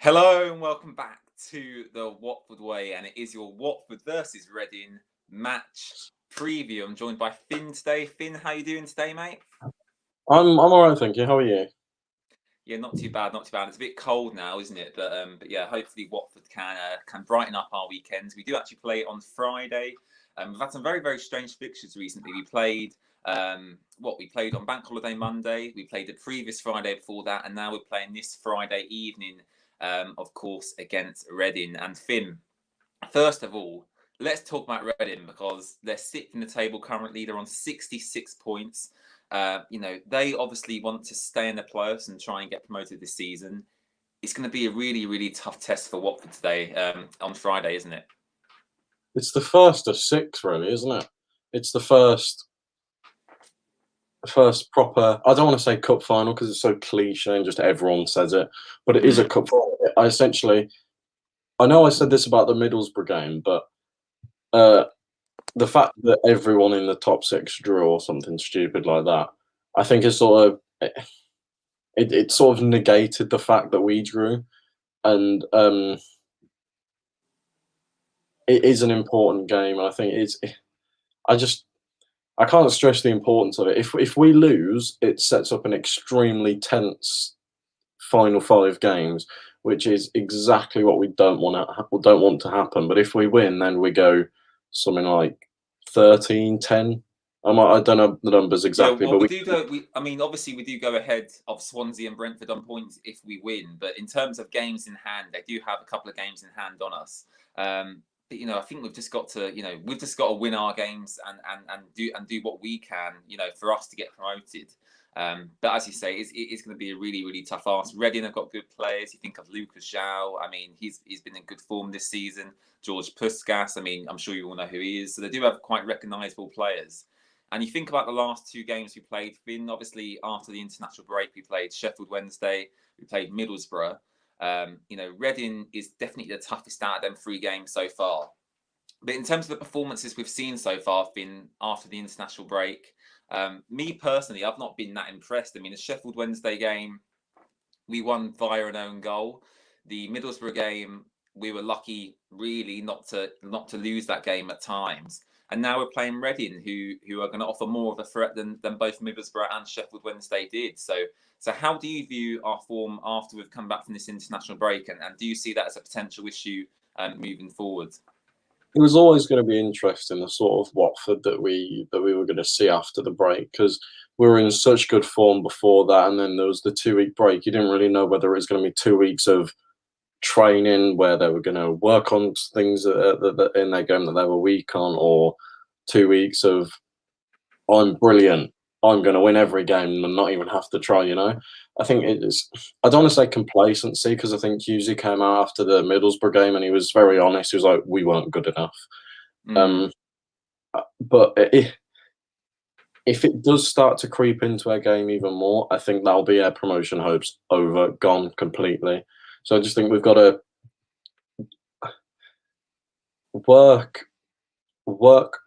Hello and welcome back to the Watford Way, and it is your Watford versus Reading match preview. I'm joined by Finn today. Finn, how you doing today, mate? I'm all right, thank you. How are you? Yeah, not too bad, not too bad. It's a bit cold now, isn't it? But yeah, hopefully Watford can brighten up our weekends. We do actually play on Friday. We've had some very strange fixtures recently. We played on Bank Holiday Monday. We played the previous Friday before that, and now we're playing this Friday evening. Of course, against Reading and Finn. First of all, let's talk about Reading because they're sixth in the table currently. They're on 66 points. They obviously want to stay in the playoffs and try and get promoted this season. It's going to be a really tough test for Watford today on Friday, isn't it? It's the first of six, really, isn't it? It's the first proper. I don't want to say cup final because it's so cliche and just everyone says it, but it is a cup final. I know I said this about the Middlesbrough game, but the fact that everyone in the top six drew or something stupid like that, I think is sort of it sort of negated the fact that we drew, and it is an important game. And I think it's. I can't stress the importance of it. If we lose, it sets up an extremely tense final five games, which is exactly what we don't want to happen. But if we win, then we go something like 13-10. I don't know the numbers Yeah, exactly, well, but we do go. Obviously, we do go ahead of Swansea and Brentford on points if we win. But in terms of games in hand, they do have a couple of games in hand on us. But I think we've just got to win our games and do what we can, for us to get promoted. But as you say, it's going to be a really tough ask. Reading have got good players. You think of Lucas João. He's been in good form this season. George Puskas. I'm sure you all know who he is. So they do have quite recognisable players. And you think about the last two games we played, Finn, obviously after the international break, we played Sheffield Wednesday, we played Middlesbrough. Reading is definitely the toughest out of them three games so far. But in terms of the performances we've seen so far, Finn, after the international break, me personally, I've not been that impressed. The Sheffield Wednesday game, we won via an own goal. The Middlesbrough game, we were lucky, really, not to lose that game at times. And now we're playing Reading, who are going to offer more of a threat than both Middlesbrough and Sheffield Wednesday did. So how do you view our form after we've come back from this international break, and do you see that as a potential issue moving forward? it was always going to be interesting the sort of Watford that we were going to see after the break, because we were in such good form before that, and then there was the 2 week break. You didn't really know whether it was going to be 2 weeks of training where they were going to work on things in their game that they were weak on, or 2 weeks of I'm brilliant, I'm going to win every game and not even have to try. I think it is. I don't want to say complacency, because I think Husey came out after the Middlesbrough game and he was very honest. He was like, "We weren't good enough." But if it does start to creep into our game even more, I think that'll be our promotion hopes gone completely. So I just think we've got to work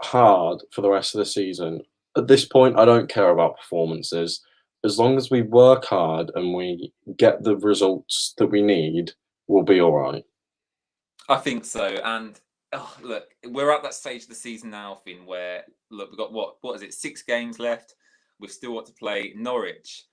hard for the rest of the season. At this point, I don't care about performances. As long as we work hard and we get the results that we need, we'll be all right. I think so. And look, we're at that stage of the season now, Finn, where look, we've got what is it, 6 games left. We've still got to play Norwich,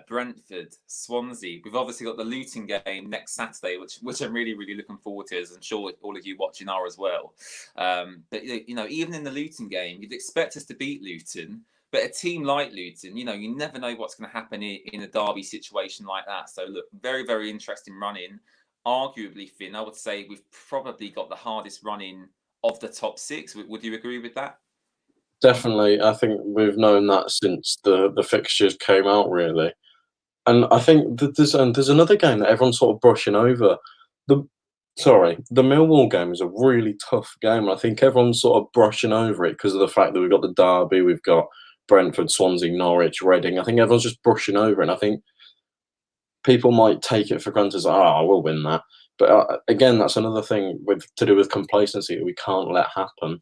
Brentford, Swansea. We've obviously got the Luton game next Saturday, which I'm really looking forward to, as I'm sure all of you watching are as well. But even in the Luton game, you'd expect us to beat Luton. But a team like Luton, you never know what's going to happen in a derby situation like that. So look, very interesting run-in. Arguably, Finn, I would say we've probably got the hardest run-in of the top 6. Would you agree with that? Definitely, I think we've known that since the fixtures came out, really. And I think that there's another game that everyone's sort of brushing over. The the Millwall game is a really tough game. And I think everyone's sort of brushing over it because of the fact that we've got the derby, we've got Brentford, Swansea, Norwich, Reading. I think everyone's just brushing over it. And I think people might take it for granted, like, "Oh, we'll win that." But again, that's another thing to do with complacency that we can't let happen.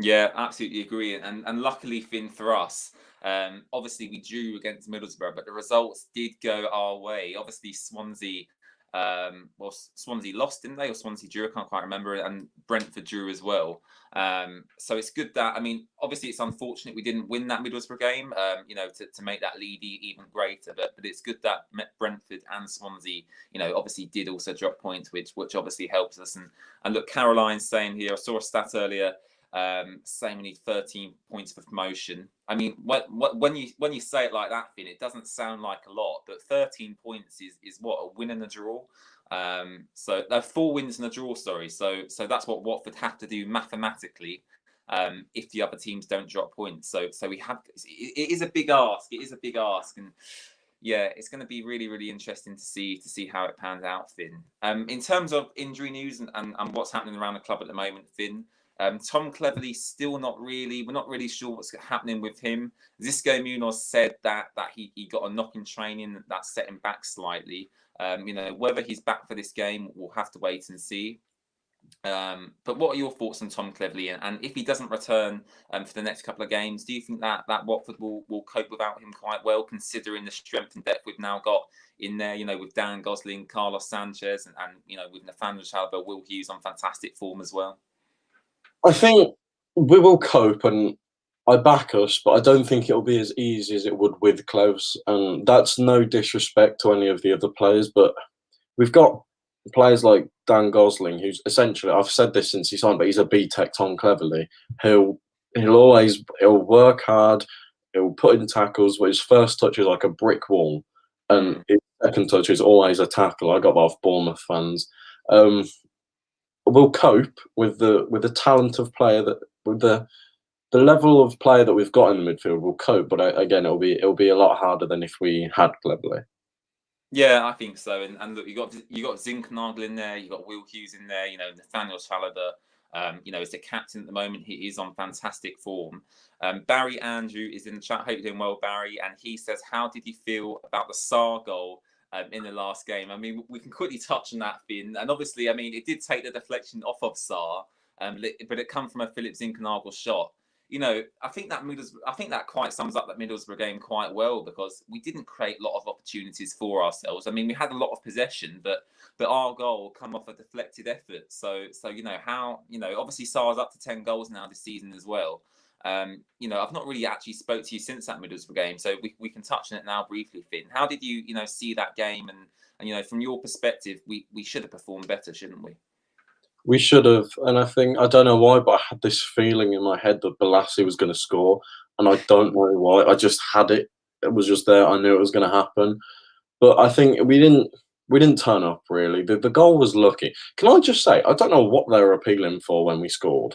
Yeah, absolutely agree. And luckily, Finn, for us, obviously we drew against Middlesbrough, but the results did go our way. Obviously, Swansea Well, Swansea lost, didn't they? Or Swansea drew, I can't quite remember, and Brentford drew as well. So it's good that, I mean, obviously it's unfortunate we didn't win that Middlesbrough game, to make that lead even greater. But it's good that Brentford and Swansea, obviously did also drop points, which obviously helps us. And look, Caroline's saying here, I saw a stat earlier, saying we need 13 points for promotion. I mean, when you say it like that, Finn, it doesn't sound like a lot, but 13 points is what, a win and a draw. So 4 wins and a draw. Sorry, so that's what Watford have to do mathematically, if the other teams don't drop points. So we have. It is a big ask. It is a big ask, and yeah, it's going to be really, really interesting to see how it pans out, Finn. In terms of injury news and what's happening around the club at the moment, Finn. Tom Cleverley still not really. We're not really sure what's happening with him. Zisco Munoz said that he got a knock in training that set him back slightly. Whether he's back for this game, we'll have to wait and see. But what are your thoughts on Tom Cleverley? And if he doesn't return for the next couple of games, do you think that Watford will cope without him quite well, considering the strength and depth we've now got in there? With Dan Gosling, Carlos Sanchez, and with Nathaniel Chalobah, Will Hughes on fantastic form as well. I think we will cope, and I back us, but I don't think it'll be as easy as it would with Close. And that's no disrespect to any of the other players, but we've got players like Dan Gosling, who's essentially, I've said this since he signed, but he's a B-Tech Tom Cleverley. He'll work hard, he'll put in tackles, but his first touch is like a brick wall, and his second touch is always a tackle. I got that off Bournemouth fans. We'll cope with the talent of player with the level of player that we've got in the midfield. We'll cope, but again, it'll be a lot harder than if we had Cleverley. Yeah, I think so. And look, you got Zinkernagel in there, you got Will Hughes in there, Nathaniel Chalobah, as the captain at the moment, he is on fantastic form. Barry Andrew is in the chat. Hope you're doing well, Barry. And he says, how did you feel about the Sarr goal in the last game? I mean, we can quickly touch on that, Finn. And obviously, I mean, it did take the deflection off of Sarr, but it come from a Philip Zinkernagel shot. I think that quite sums up that Middlesbrough game quite well, because we didn't create a lot of opportunities for ourselves. I mean, we had a lot of possession, but our goal come off a deflected effort. So obviously Sarr's up to 10 goals now this season as well. I've not really actually spoke to you since that Middlesbrough game, so we can touch on it now briefly, Finn. How did you see that game, and from your perspective, we should have performed better, shouldn't we? We should have, and I don't know why, but I had this feeling in my head that Balassi was going to score, and I don't know why. I just had it. It was just there. I knew it was going to happen, but I think we didn't turn up really. The goal was lucky. Can I just say, I don't know what they were appealing for when we scored.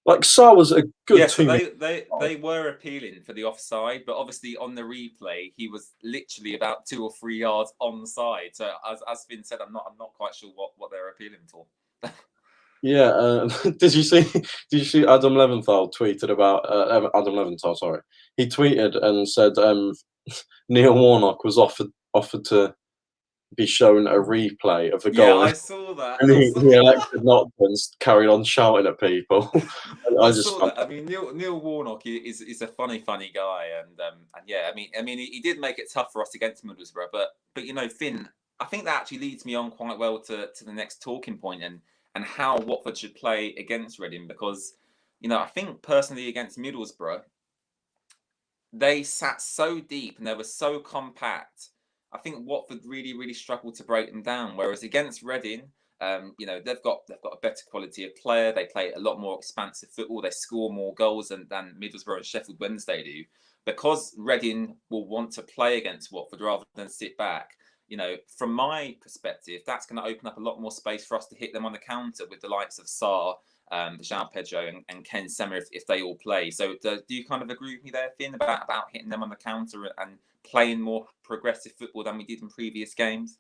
Like, Sarr was a good. Yeah, so they were appealing for the offside, but obviously on the replay he was literally about 2 or 3 yards onside. So as Finn said, I'm not quite sure what they're appealing for. Yeah, did you see Adam Leventhal tweeted about Adam Leventhal? Sorry, he tweeted and said Neil Warnock was offered to be shown a replay of the goal. Yeah, I saw that. And he elected not to and carried on shouting at people. I saw that. I mean, Neil Warnock is a funny guy, and yeah, I mean, he did make it tough for us against Middlesbrough, but Finn, I think that actually leads me on quite well to the next talking point and how Watford should play against Reading, because I think personally against Middlesbrough, they sat so deep and they were so compact. I think Watford really, really struggled to break them down. Whereas against Reading, they've got a better quality of player. They play a lot more expansive football. They score more goals than Middlesbrough and Sheffield Wednesday do. Because Reading will want to play against Watford rather than sit back. From my perspective, that's going to open up a lot more space for us to hit them on the counter with the likes of Sarr, João Pedro, and Ken Sema if they all play. So do you kind of agree with me there, Finn, about hitting them on the counter and playing more progressive football than we did in previous games?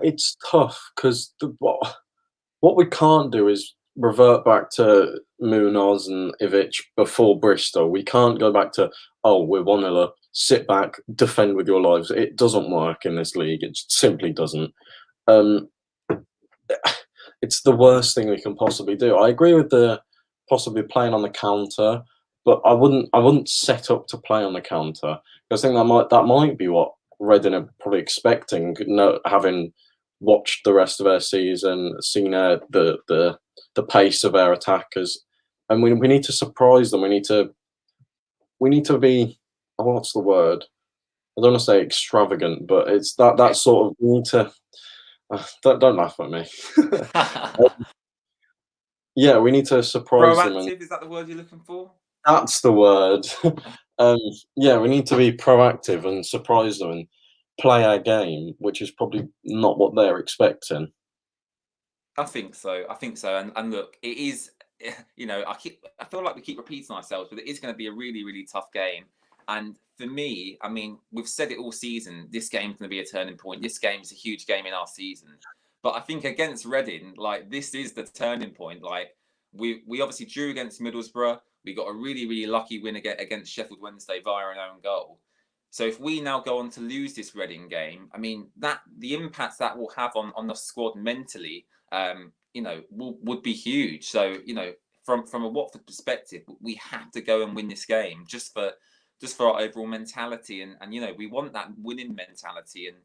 It's tough because what we can't do is revert back to Munoz and Ivic before Bristol. We can't go back to, we're 1-0 up, sit back, defend with your lives. It doesn't work in this league. It simply doesn't. It's the worst thing we can possibly do. I agree with the possibly playing on the counter, but I wouldn't set up to play on the counter. I think that might be what Reading are probably expecting, having watched the rest of their season, seen the pace of their attackers, and we need to surprise them. We need to be, what's the word? I don't want to say extravagant, but it's that sort of, we need to. Don't laugh at me. Yeah, we need to surprise them, and Proactive, is that the word you're looking for? that's the word. um, yeah, we need to be proactive and surprise them and play our game, which is probably not what they're expecting. I think so. I think so. And look, it is. I feel like we keep repeating ourselves, but it is going to be a really, really tough game. And for me, I mean, we've said it all season. This game's going to be a turning point. This game's a huge game in our season. But I think against Reading, like this is the turning point. Like we obviously drew against Middlesbrough. We got a really, really lucky win against Sheffield Wednesday via an own goal. So if we now go on to lose this Reading game, I mean that the impact that will have on the squad mentally, would be huge. So from a Watford perspective, we have to go and win this game just for our overall mentality, and we want that winning mentality. And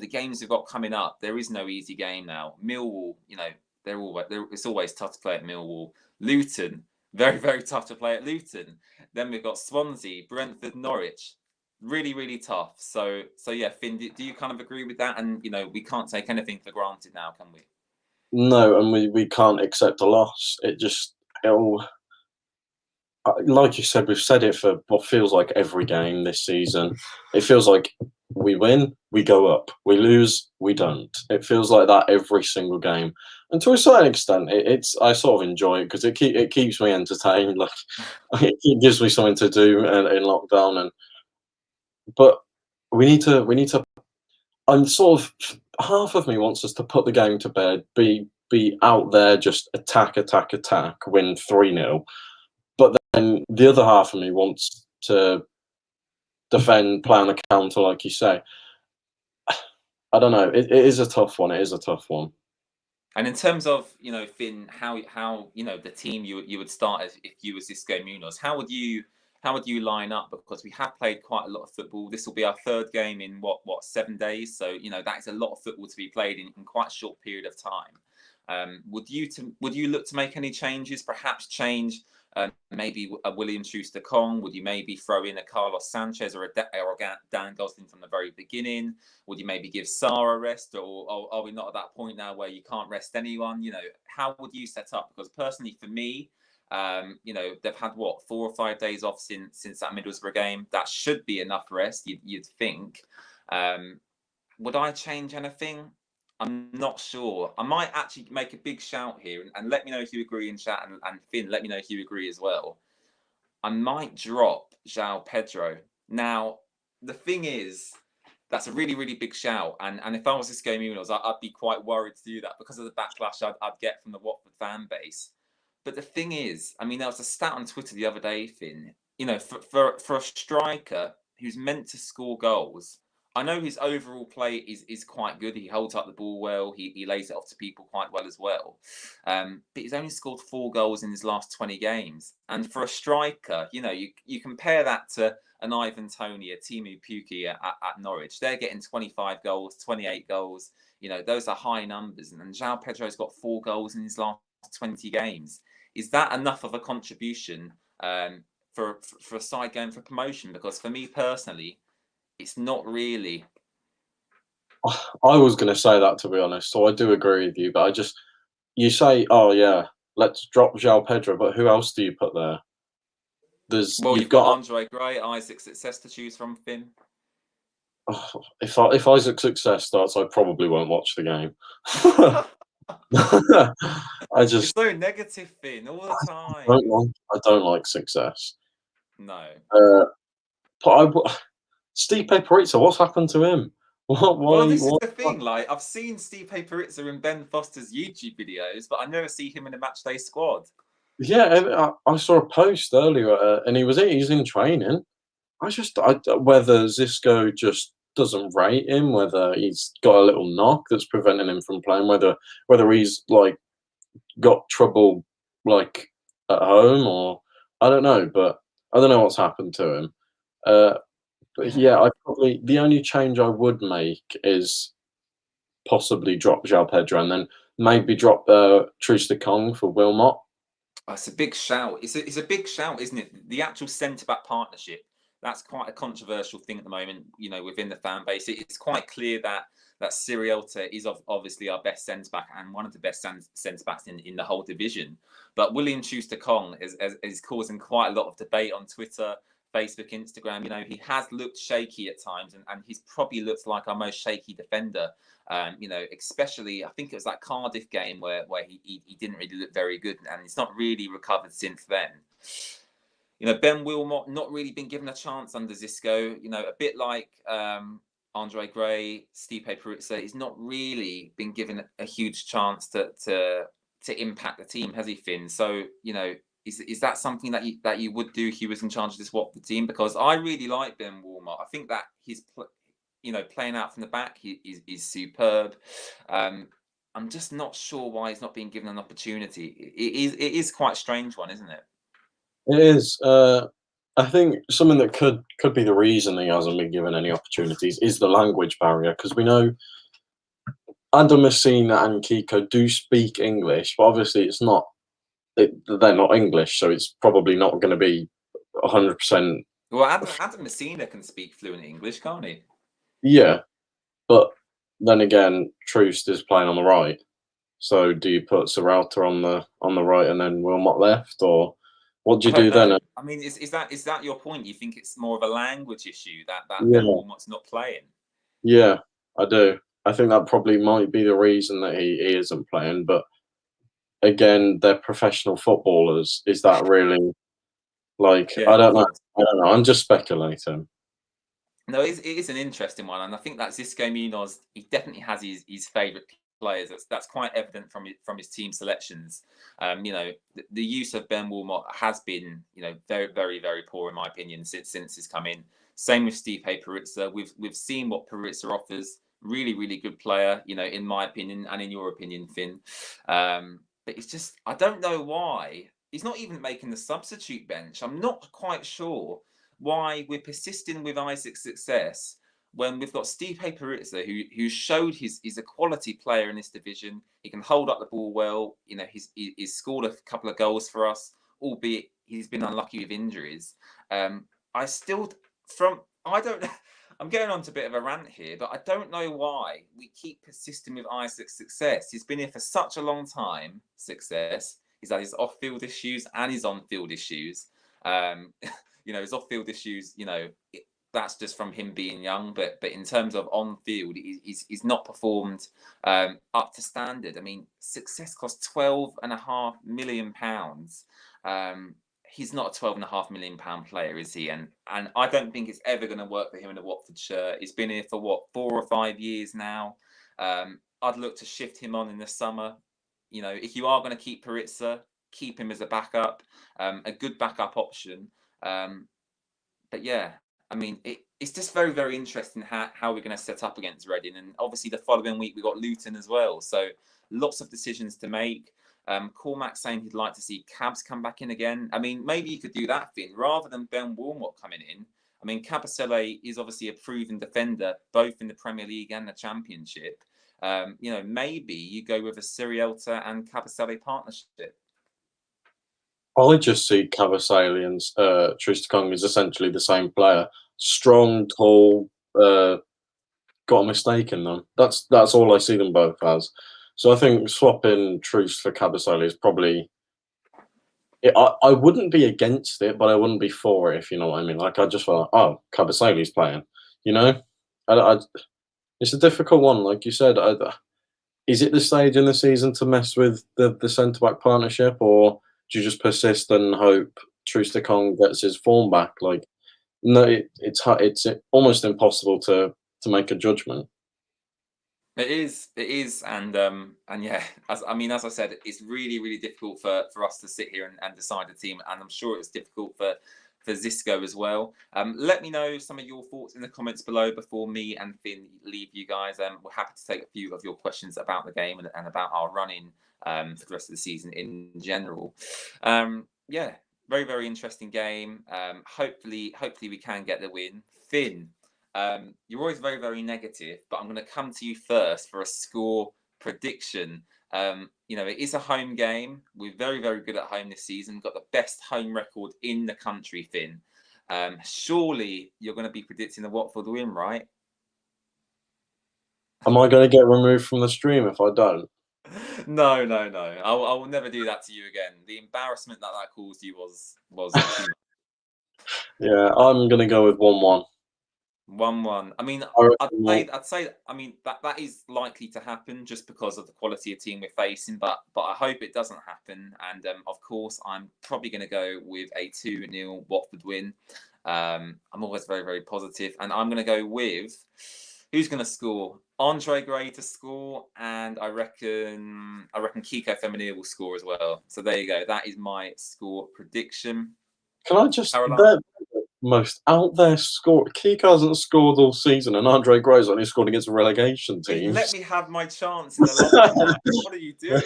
the games we've got coming up, there is no easy game now. Millwall, it's always tough to play at Millwall. Luton, very, very tough to play at Luton. Then we've got Swansea, Brentford, Norwich. Really, really tough. So yeah, Finn, do you kind of agree with that? And we can't take anything for granted now, can we? No, and we can't accept a loss. It'll, like you said, we've said it for what feels like every game this season. It feels like we win, we go up. We lose, we don't. It feels like that every single game. And to a certain extent, I sort of enjoy it because it keeps me entertained. Like it gives me something to do in lockdown. But we need to. I'm sort of, half of me wants us to put the game to bed, be out there, just attack, attack, attack, win 3-0. But then the other half of me wants to defend, play on the counter, like you say. I don't know. It is a tough one. It is a tough one. And in terms of Finn, how the team you would start if you was Isco Munoz, how would you line up? Because we have played quite a lot of football. This will be our third game in what 7 days. So that is a lot of football to be played in quite a short period of time. Would you look to make any changes? Perhaps change maybe a William Schuster-Kong? Would you maybe throw in a Carlos Sanchez or a Dan Gosling from the very beginning? Would you maybe give Sarr a rest, or are we not at that point now where you can't rest anyone? How would you set up? Because personally, for me, they've had 4 or 5 days off since that Middlesbrough game. That should be enough rest, you'd think. Would I change anything? I'm not sure. I might actually make a big shout here, and let me know if you agree in chat, and Finn, let me know if you agree as well. I might drop João Pedro. Now, the thing is, that's a really, really big shout, and if I was this game, I'd be quite worried to do that because of the backlash I'd get from the Watford fan base. But the thing is, I mean, there was a stat on Twitter the other day, Finn. For a striker who's meant to score goals, I know his overall play is quite good. He holds up the ball well. He lays it off to people quite well as well. But he's only scored 4 goals in his last 20 games. And for a striker, you compare that to an Ivan Toney, a Timu Puki at Norwich. They're getting 25 goals, 28 goals. Those are high numbers. And João Pedro's got 4 goals in his last 20 games. Is that enough of a contribution for a side going for promotion? Because for me personally, it's not really. I was going to say that, to be honest, so I do agree with you. But you say, oh yeah, let's drop João Pedro, but who else do you put there? You've got Andre Gray, Isaac Success to choose from, Finn. If Isaac Success starts, I probably won't watch the game. You're so negative, Finn, all the time. I don't like Success. No. But Stipe Perizza, what's happened to him? This is the thing. Like, I've seen Stipe Perizza in Ben Foster's YouTube videos, but I never see him in a matchday squad. Yeah, I saw a post earlier, and he's in training. Whether Xisco just doesn't rate him, whether he's got a little knock that's preventing him from playing, whether he's like got trouble like at home, or I don't know, but I don't know what's happened to him. But yeah, the only change I would make is possibly drop João Pedro and then maybe drop Troost-Ekong for Wilmot. Oh, it's a big shout. It's a big shout, isn't it? The actual centre-back partnership, that's quite a controversial thing at the moment, you know, within the fan base. It's quite clear that Sierralta is obviously our best centre-back and one of the best centre-backs in the whole division. But William Troost-Ekong is causing quite a lot of debate on Twitter, Facebook, Instagram. You know, he has looked shaky at times, and he's probably looked like our most shaky defender. You know, especially I think it was that Cardiff game where he didn't really look very good, and he's not really recovered since then. You know, Ben Wilmot not really been given a chance under Xisco. You know, a bit like Andre Gray, Stipe Perizza, he's not really been given a huge chance to impact the team, has he, Finn? So, you know, is that something that you would do if you was in charge of this Watford team? Because I really like Ben Wilmot. I think that he's you know, playing out from the back, he's superb. I'm just not sure why he's not being given an opportunity. It is quite a strange one, isn't it? It is. I think something that could be the reason he hasn't been given any opportunities is the language barrier, because we know Adam Messina and Kiko do speak English, but obviously it's not. They're not English, so it's probably not going to be 100%. Well, Adam Messina can speak fluent English, can't he? Yeah, but then again, Troost is playing on the right. So do you put Sierralta on the right and then Wilmot left, or what do you do then? I mean, is that your point? You think it's more of a language issue that Yeah. Ben Wilmot's not playing? Yeah, I do. I think that probably might be the reason that he isn't playing. But again, they're professional footballers. Is that really like? Yeah, I don't know. I don't know. I'm just speculating. No, it is an interesting one, and I think that Xisco Munoz, he definitely has his favourite players. That's quite evident from his team selections. You know, the use of Ben Wilmot has been, you know, very, very, very poor in my opinion since he's come in. Same with Stipe Perizza. We've seen what Perizza offers. Really, really good player, you know, in my opinion and in your opinion, Finn. But it's just, I don't know why he's not even making the substitute bench. I'm not quite sure why we're persisting with Isaac's success when we've got Stipe Perizza, who showed he's a quality player in this division. He can hold up the ball well. You know, he's scored a couple of goals for us, albeit he's been unlucky with injuries. I don't. I'm getting on to a bit of a rant here, but I don't know why we keep persisting with Isaac's success. He's been here for such a long time. Success. He's had his off-field issues and his on-field issues. You know, his off-field issues, you know, that's just from him being young. But in terms of on-field, he's not performed up to standard. I mean, success costs £12.5 million. He's not a £12.5 million player, is he? And I don't think it's ever going to work for him in a Watford shirt. He's been here for what, 4 or 5 years now. I'd look to shift him on in the summer. You know, if you are going to keep Perizza, keep him as a backup, a good backup option. But yeah, I mean, it's just very, very interesting how we're going to set up against Reading. And obviously the following week, we've got Luton as well. So lots of decisions to make. Cormac saying he'd like to see Cabs come back in again. I mean, maybe you could do that, Finn, rather than Ben Wilmot coming in. I mean, Kabasele is obviously a proven defender, both in the Premier League and the Championship. You know, maybe you go with a Sierralta and Kabasele partnership. I just see Kabasele and Troost-Ekong as essentially the same player. Strong, tall, got a mistake in them. That's all I see them both as. So I think swapping Troost for Kabasele is probably. I wouldn't be against it, but I wouldn't be for it, if you know what I mean. Like, I just felt, oh, Kabasele's playing, you know? It's a difficult one, like you said. Is it the stage in the season to mess with the centre-back partnership, or do you just persist and hope Troost-Ekong gets his form back? Like, no, it's almost impossible to make a judgment. It is, and yeah, as I said, it's really, really difficult for us to sit here and decide the team, and I'm sure it's difficult for Xisco as well. Let me know some of your thoughts in the comments below before me and Finn leave you guys. We're happy to take a few of your questions about the game and about our running for the rest of the season in general. Yeah, very, very interesting game. Hopefully we can get the win. Finn, You're always very, very negative, but I'm going to come to you first for a score prediction. It is a home game. We're very, very good at home this season. We've got the best home record in the country, Finn. Surely you're going to be predicting the Watford win, right? Am I going to get removed from the stream if I don't? No, no, no. I will never do that to you again. The embarrassment that caused you was too much. Yeah, I'm going to go with 1-1. 1-1. I mean, I I'd say. I mean, that is likely to happen just because of the quality of team we're facing. But I hope it doesn't happen. And of course, I'm probably going to go with a 2-0 Watford win. I'm always very, very positive, and I'm going to go with who's going to score. Andre Gray to score, and I reckon Kiko Femenia will score as well. So there you go. That is my score prediction. Can I just the most out there score? Kiko hasn't scored all season, and Andre Gray's only scored against relegation teams. Let me have my chance in the London match. What are you doing?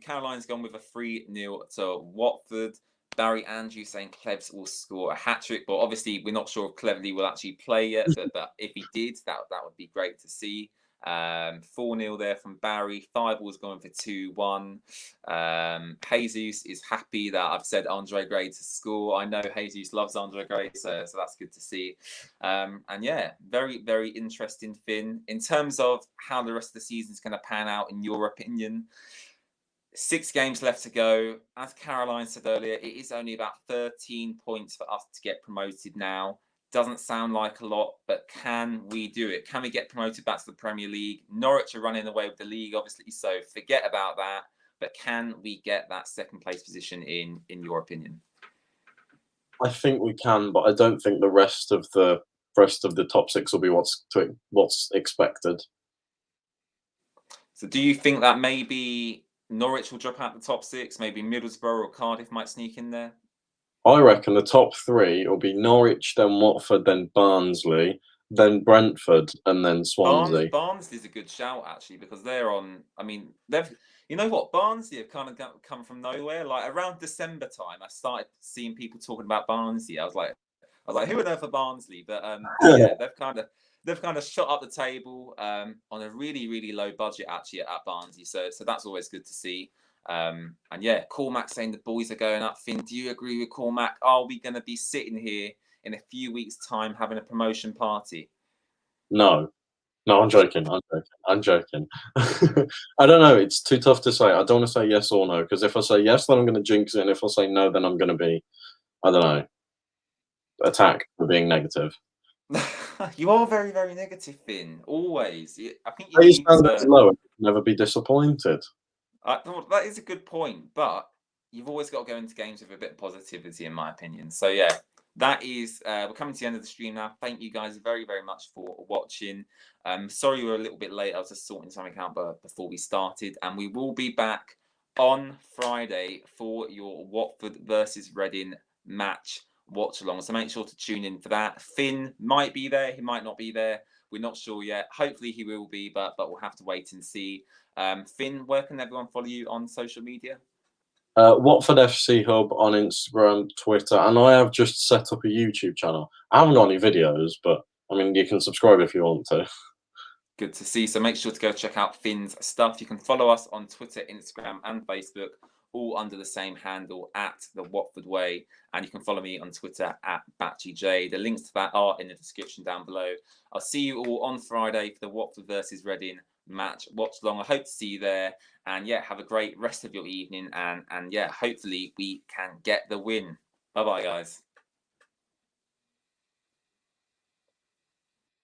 Caroline's gone with a 3-0 to Watford. Barry Andrews saying Klebs will score a hat-trick, but obviously we're not sure if Cleverley will actually play yet, but if he did, that would be great to see. 4-0 there from Barry. Thibault's going for 2-1. Jesus is happy that I've said Andre Gray to score. I know Jesus loves Andre Gray, so that's good to see. And yeah, very, very interesting, Finn. In terms of how the rest of the season is going to pan out, in your opinion, 6 games left to go. As Caroline said earlier, it is only about 13 points for us to get promoted now. Doesn't sound like a lot, but can we do it? Can we get promoted back to the Premier League? Norwich are running away with the league, obviously, so forget about that. But can we get that second place position in your opinion? I think we can, but I don't think the rest of the top 6 will be what's expected. So do you think that maybe Norwich will drop out the top 6? Maybe Middlesbrough or Cardiff might sneak in there? I reckon the top 3 will be Norwich, then Watford, then Barnsley, then Brentford, and then Swansea. Barnsley's a good shout, actually, because they're on. I mean, you know what? Barnsley have kind of come from nowhere. Like around December time, I started seeing people talking about Barnsley. I was like, who are there for Barnsley? But yeah, they've kind of shot up the table on a really, really low budget actually at Barnsley. So that's always good to see. And yeah, Cormac saying the boys are going up. Finn, do you agree with Cormac? Are we going to be sitting here in a few weeks' time having a promotion party? No, I'm joking. I don't know. It's too tough to say. I don't want to say yes or no, because if I say yes, then I'm going to jinx it. And if I say no, then I'm going to be, I don't know, attacked for being negative. You are very, very negative, Finn. Always. I think you need to low and never be disappointed. That is a good point, but you've always got to go into games with a bit of positivity, in my opinion. So yeah, that is we're coming to the end of the stream now. Thank you guys very, very much for watching. Sorry we're a little bit late. I was just sorting something out before we started, and we will be back on Friday for your Watford versus Reading match watch along. So make sure to tune in for that. Finn might be there, he might not be there. We're not sure yet. Hopefully he will be, but we'll have to wait and see. Finn, where can everyone follow you on social media? Watford FC Hub on Instagram, Twitter, and I have just set up a YouTube channel. I haven't got any videos, but I mean, you can subscribe if you want to. Good to see. So make sure to go check out Finn's stuff. You can follow us on Twitter, Instagram, and Facebook, all under the same handle at The Watford Way. And you can follow me on Twitter at BatchyJ. The links to that are in the description down below. I'll see you all on Friday for the Watford versus Reading match watch along. I hope to see you there. And yeah, have a great rest of your evening. And yeah, hopefully we can get the win. Bye-bye, guys.